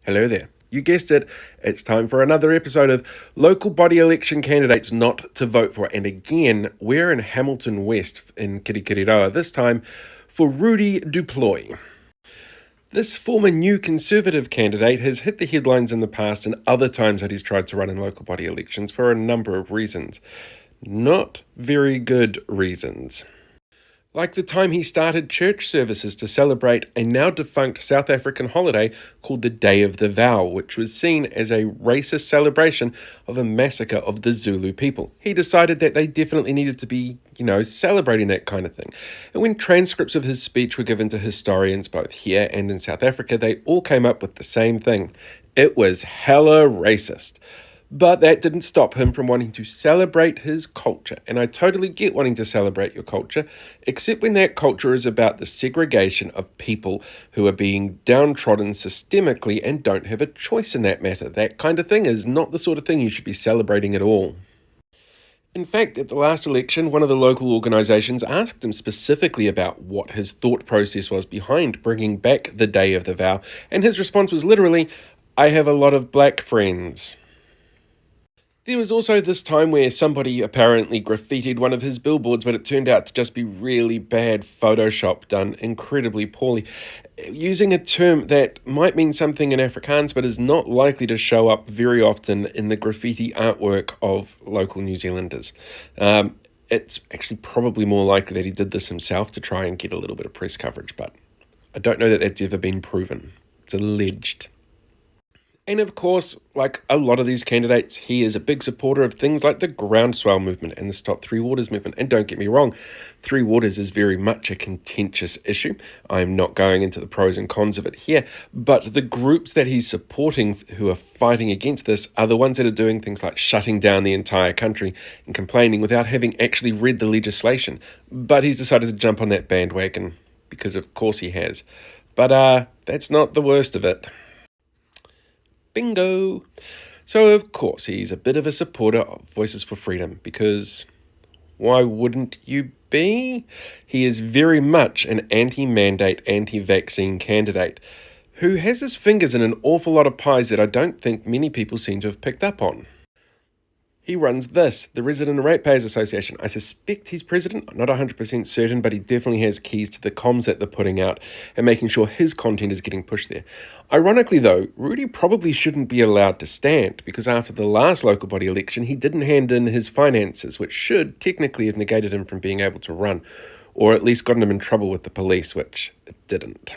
Hello there. You guessed it, it's time for another episode of Local Body Election Candidates Not to Vote For. And again, we're in Hamilton West in Kirikiriroa, this time for Rudy Duploy. This former New Conservative candidate has hit the headlines in the past and other times that he's tried to run in local body elections for a number of reasons. Not very good reasons. Like the time he started church services to celebrate a now defunct South African holiday called the Day of the Vow, which was seen as a racist celebration of a massacre of the Zulu people. He decided that they definitely needed to be, celebrating that kind of thing. And when transcripts of his speech were given to historians both here and in South Africa, they all came up with the same thing. It was hella racist. But that didn't stop him from wanting to celebrate his culture. And I totally get wanting to celebrate your culture, except when that culture is about the segregation of people who are being downtrodden systemically and don't have a choice in that matter. That kind of thing is not the sort of thing you should be celebrating at all. In fact, at the last election, one of the local organisations asked him specifically about what his thought process was behind bringing back the Day of the Vow, and his response was literally, "I have a lot of black friends." There was also this time where somebody apparently graffitied one of his billboards, but it turned out to just be really bad Photoshop done incredibly poorly, using a term that might mean something in Afrikaans but is not likely to show up very often in the graffiti artwork of local New Zealanders. It's actually probably more likely that he did this himself to try and get a little bit of press coverage, but I don't know that that's ever been proven. It's alleged. And of course, like a lot of these candidates, he is a big supporter of things like the groundswell movement and the Stop Three Waters movement. And don't get me wrong, Three Waters is very much a contentious issue. I'm not going into the pros and cons of it here, but the groups that he's supporting who are fighting against this are the ones that are doing things like shutting down the entire country and complaining without having actually read the legislation. But he's decided to jump on that bandwagon because of course he has. But that's not the worst of it. Bingo! So of course he's a bit of a supporter of Voices for Freedom because why wouldn't you be? He is very much an anti-mandate, anti-vaccine candidate who has his fingers in an awful lot of pies that I don't think many people seem to have picked up on. He runs the Resident Ratepayers Association. I suspect he's president. I'm not 100% certain, but he definitely has keys to the comms that they're putting out and making sure his content is getting pushed there. Ironically, though, Rudy probably shouldn't be allowed to stand because after the last local body election, he didn't hand in his finances, which should technically have negated him from being able to run, or at least gotten him in trouble with the police, which it didn't.